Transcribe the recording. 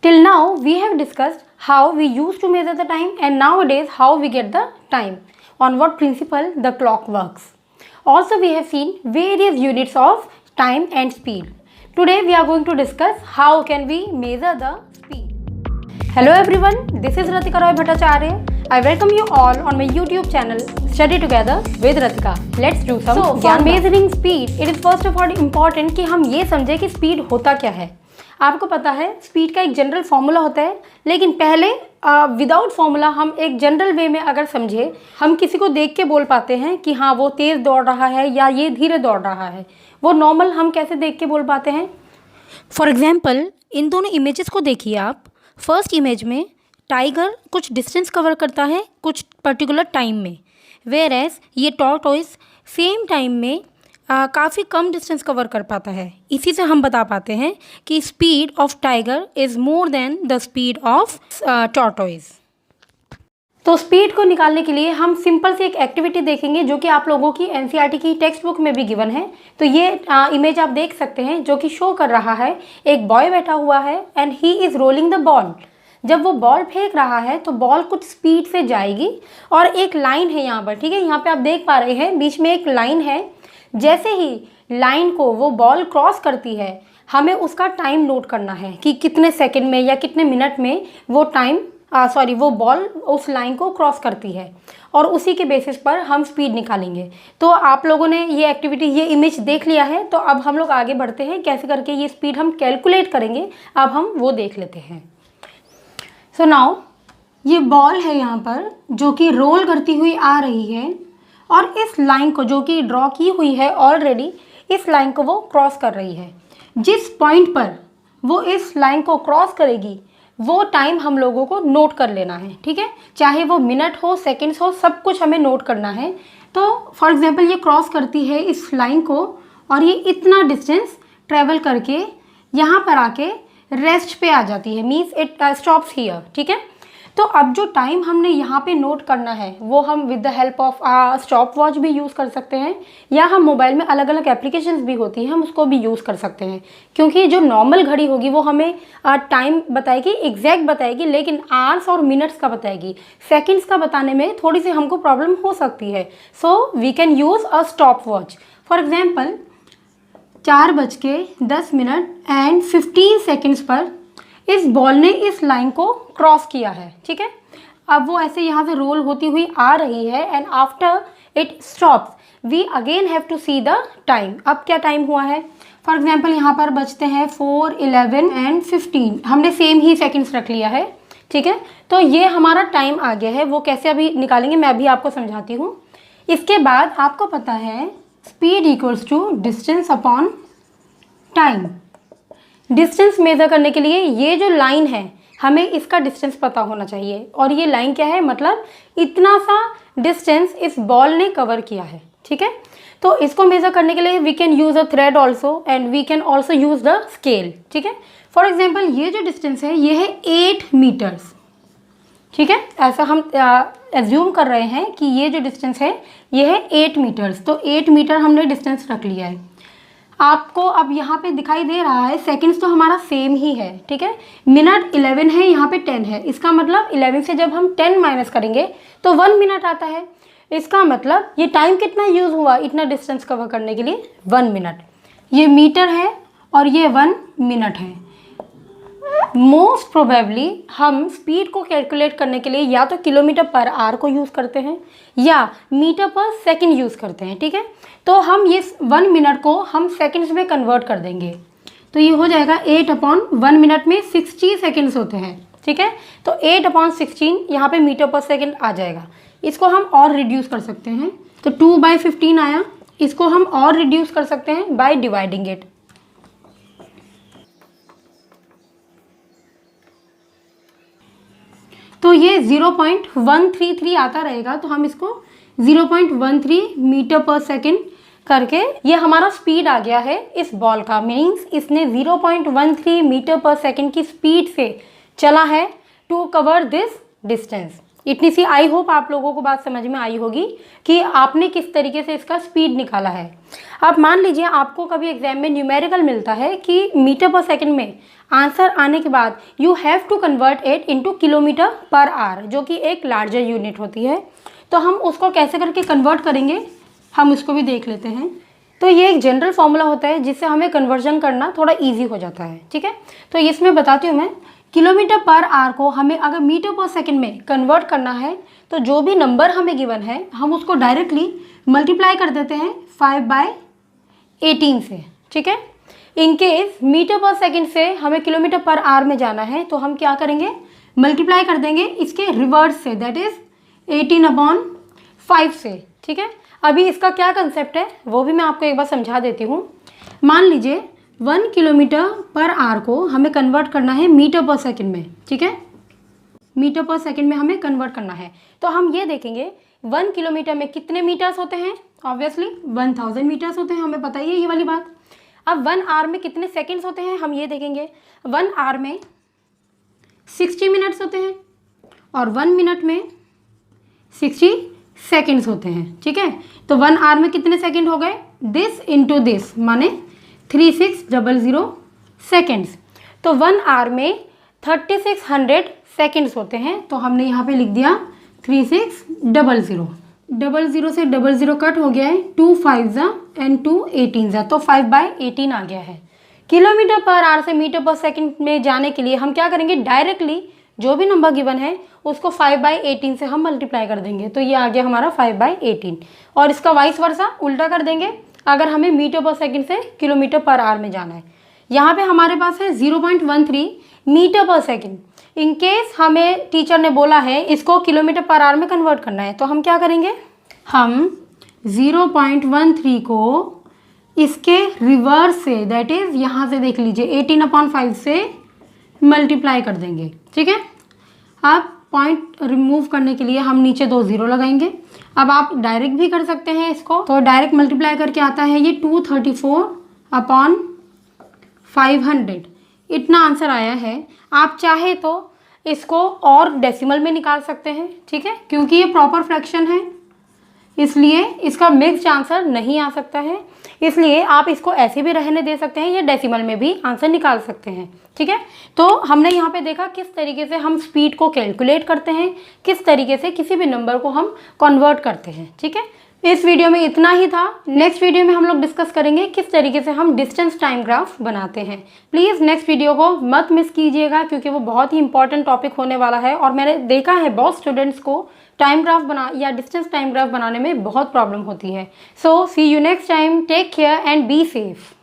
Till now we have discussed how we used to measure the time and nowadays how we get the time, on what principle the clock works. Also we have seen various units of time and speed. Today we are going to discuss how can we measure the speed. Hello everyone, this is Ratika Roy Bhattacharya. I welcome you all on my YouTube channel Study Together with Ratika. Let's do some. So for measuring speed, it is first of all important कि हम ये समझें कि speed होता क्या है. आपको पता है स्पीड का एक जनरल फार्मूला होता है, लेकिन पहले विदाउट फार्मूला हम एक जनरल वे में अगर समझे, हम किसी को देख के बोल पाते हैं कि हाँ वो तेज़ दौड़ रहा है या ये धीरे दौड़ रहा है. वो नॉर्मल हम कैसे देख के बोल पाते हैं? फॉर एग्जांपल इन दोनों इमेजेस को देखिए आप. फर्स्ट इमेज में टाइगर कुछ डिस्टेंस कवर करता है कुछ पर्टिकुलर टाइम में, वेयर एज ये टॉर्टोइस सेम टाइम में काफ़ी कम डिस्टेंस कवर कर पाता है. इसी से हम बता पाते हैं कि speed of tiger is more than the speed of tortoise. तो स्पीड को निकालने के लिए हम सिंपल से एक एक्टिविटी देखेंगे जो कि आप लोगों की एनसीईआरटी की टेक्स्ट बुक में भी गिवन है. तो ये इमेज आप देख सकते हैं जो कि शो कर रहा है एक बॉय बैठा हुआ है and he is rolling the ball. जब वो बॉल फेंक रहा है तो बॉल कुछ स्पीड से जाएगी और एक लाइन है यहाँ पर, ठीक है. यहाँ पे आप देख पा रहे हैं बीच में एक लाइन है. जैसे ही लाइन को वो बॉल क्रॉस करती है हमें उसका टाइम नोट करना है कि कितने सेकंड में या कितने मिनट में वो बॉल उस लाइन को क्रॉस करती है, और उसी के बेसिस पर हम स्पीड निकालेंगे. तो आप लोगों ने ये एक्टिविटी, ये इमेज देख लिया है, तो अब हम लोग आगे बढ़ते हैं कैसे करके ये स्पीड हम कैलकुलेट करेंगे. अब हम वो देख लेते हैं. सो नाउ ये बॉल है यहाँ पर जो कि रोल करती हुई आ रही है और इस लाइन को जो कि ड्रॉ की हुई है ऑलरेडी, इस लाइन को वो क्रॉस कर रही है. जिस पॉइंट पर वो इस लाइन को क्रॉस करेगी वो टाइम हम लोगों को नोट कर लेना है, ठीक है. चाहे वो मिनट हो, सेकंड्स हो, सब कुछ हमें नोट करना है. तो फॉर एग्जांपल ये क्रॉस करती है इस लाइन को और ये इतना डिस्टेंस ट्रेवल करके यहाँ पर आके रेस्ट पे आ जाती है, मीन्स इट स्टॉप्स हियर, ठीक है. तो अब जो टाइम हमने यहाँ पे नोट करना है वो हम with the help of stop watch भी यूज़ कर सकते हैं, या हम मोबाइल में अलग अलग एप्लीकेशंस भी होती हैं हम उसको भी यूज़ कर सकते हैं. क्योंकि जो नॉर्मल घड़ी होगी वो हमें टाइम बताएगी, एग्जैक्ट बताएगी, लेकिन आवर्स और मिनट्स का बताएगी. सेकेंड्स का बताने में थोड़ी सी हमको प्रॉब्लम हो सकती है. So we can use a stop watch. For example 4:10 and 15 seconds पर इस बॉल ने इस लाइन को क्रॉस किया है, ठीक है. अब वो ऐसे यहाँ से रोल होती हुई आ रही है and after it stops we again have to see the time. अब क्या टाइम हुआ है? फॉर एग्जांपल यहाँ पर बचते हैं 4, 11 एंड 15. हमने सेम ही सेकंड्स रख लिया है, ठीक है. तो ये हमारा टाइम आ गया है. वो कैसे अभी निकालेंगे मैं अभी आपको समझाती हूँ. इसके बाद आपको पता है speed equals to distance upon time. Distance measure करने के लिए ये जो लाइन है हमें इसका डिस्टेंस पता होना चाहिए, और ये लाइन क्या है, मतलब इतना सा डिस्टेंस इस बॉल ने कवर किया है, ठीक है. तो इसको मेज़र करने के लिए we can use a thread also and we can also use the scale, ठीक है. फॉर एग्जाम्पल ये जो डिस्टेंस है ये है 8 मीटर्स, ठीक है. ऐसा हम एज्यूम कर रहे हैं कि ये जो डिस्टेंस है ये है 8 मीटर्स. तो 8 मीटर हमने डिस्टेंस रख लिया है. आपको अब यहाँ पे दिखाई दे रहा है सेकंड्स तो हमारा सेम ही है, ठीक है. मिनट 11 है, यहाँ पे 10 है. इसका मतलब 11 से जब हम 10 माइनस करेंगे तो 1 मिनट आता है. इसका मतलब ये टाइम कितना यूज़ हुआ इतना डिस्टेंस कवर करने के लिए? 1 मिनट. ये मीटर है और ये 1 मिनट है. मोस्ट प्रोबेबली हम स्पीड को कैलकुलेट करने के लिए या तो किलोमीटर पर आवर को यूज़ करते हैं या मीटर पर सेकंड यूज़ करते हैं, ठीक है. तो हम ये 1 मिनट को हम सेकंड्स में कन्वर्ट कर देंगे. तो ये हो जाएगा 8/1 मिनट में 60 सेकंड्स होते हैं, ठीक है. तो 8/16 यहाँ पे मीटर पर सेकंड आ जाएगा. इसको हम और रिड्यूस कर सकते हैं. तो 2/15 आया. इसको हम और रिड्यूस कर सकते हैं बाय डिवाइडिंग इट. तो ये 0.133 आता रहेगा. तो हम इसको 0.13 मीटर पर सेकेंड करके ये हमारा स्पीड आ गया है इस बॉल का. मीन्स इसने 0.13 मीटर पर सेकेंड की स्पीड से चला है टू कवर दिस डिस्टेंस. इतनी सी आई होप आप लोगों को बात समझ में आई होगी कि आपने किस तरीके से इसका स्पीड निकाला है। अब मान लीजिए आपको कभी एग्जाम में न्यूमेरिकल मिलता है कि मीटर पर सेकंड में आंसर आने के बाद you have to convert it into kilometre per hour, जो कि एक लार्जर यूनिट होती है। तो हम उसको कैसे करके कन्वर्ट करेंगे, हम उसको भी देख लेते हैं। तो ये एक जनरल फॉर्मूला होता है जिससे हमें कन्वर्जन करना थोड़ा ईजी हो जाता है, ठीक है। तो इसमें बताती हूँ मैं, किलोमीटर पर आवर को हमें अगर मीटर पर सेकंड में कन्वर्ट करना है तो जो भी नंबर हमें गिवन है हम उसको डायरेक्टली मल्टीप्लाई कर देते हैं 5/18 से, ठीक है। इन केस मीटर पर सेकंड से हमें किलोमीटर पर आवर में जाना है तो हम क्या करेंगे, मल्टीप्लाई कर देंगे इसके रिवर्स से, दैट इज 18/5 से, ठीक है। अभी इसका क्या कंसेप्ट है वो भी मैं आपको एक बार समझा देती हूँ। मान लीजिए 1 किलोमीटर पर आवर को हमें कन्वर्ट करना है मीटर पर सेकंड में, ठीक है। मीटर पर सेकंड में हमें कन्वर्ट करना है तो हम ये देखेंगे 1 किलोमीटर में कितने मीटर्स होते हैं, ऑब्वियसली 1000 मीटर्स होते हैं, हमें पता ही है ये वाली बात। अब 1 आवर में कितने सेकंड्स होते हैं हम ये देखेंगे, 1 आवर में 60 मिनट्स होते हैं और 1 मिनट में 60 सेकंड्स होते हैं, ठीक है। तो 1 आवर में कितने सेकंड हो गए, दिस इंटू दिस माने 3600 सेकेंड्स। तो 1 आवर में 3600 सेकेंड्स होते हैं, तो हमने यहाँ पे लिख दिया 3600, 00 से 00 कट हो गया है, 2 5 एंड 2 18 तो 5/18 आ गया है। किलोमीटर पर आवर से मीटर पर सेकंड में जाने के लिए हम क्या करेंगे, डायरेक्टली जो भी नंबर गिवन है उसको 5/18 से हम मल्टीप्लाई कर देंगे, तो ये आ गया हमारा 5/18। और इसका वाइस वर्सा उल्टा कर देंगे अगर हमें मीटर पर सेकंड से किलोमीटर पर आवर में जाना है। यहाँ पे हमारे पास है 0.13 मीटर पर सेकंड। इन केस हमें टीचर ने बोला है इसको किलोमीटर पर आवर में कन्वर्ट करना है तो हम क्या करेंगे, हम 0.13 को इसके रिवर्स से, दैट इज यहाँ से देख लीजिए 18/5 से मल्टीप्लाई कर देंगे, ठीक है। अब पॉइंट रिमूव करने के लिए हम नीचे 2 0 लगाएंगे। अब आप डायरेक्ट भी कर सकते हैं इसको, तो डायरेक्ट मल्टीप्लाई करके आता है ये 234/500, इतना आंसर आया है। आप चाहे तो इसको और डेसिमल में निकाल सकते हैं, ठीक है, क्योंकि ये प्रॉपर फ्रैक्शन है इसलिए इसका मिक्स्ड आंसर नहीं आ सकता है, इसलिए आप इसको ऐसे भी रहने दे सकते हैं, ये डेसिमल में भी आंसर निकाल सकते हैं, ठीक है। तो हमने यहाँ पे देखा किस तरीके से हम स्पीड को कैलकुलेट करते हैं, किस तरीके से किसी भी नंबर को हम कन्वर्ट करते हैं, ठीक है। इस वीडियो में इतना ही था। नेक्स्ट वीडियो में हम लोग डिस्कस करेंगे किस तरीके से हम डिस्टेंस टाइम ग्राफ बनाते हैं। प्लीज़ नेक्स्ट वीडियो को मत मिस कीजिएगा क्योंकि वो बहुत ही इंपॉर्टेंट टॉपिक होने वाला है और मैंने देखा है बहुत स्टूडेंट्स को टाइम ग्राफ बना या डिस्टेंस टाइम ग्राफ बनाने में बहुत प्रॉब्लम होती है। So see you next time, take care and be safe.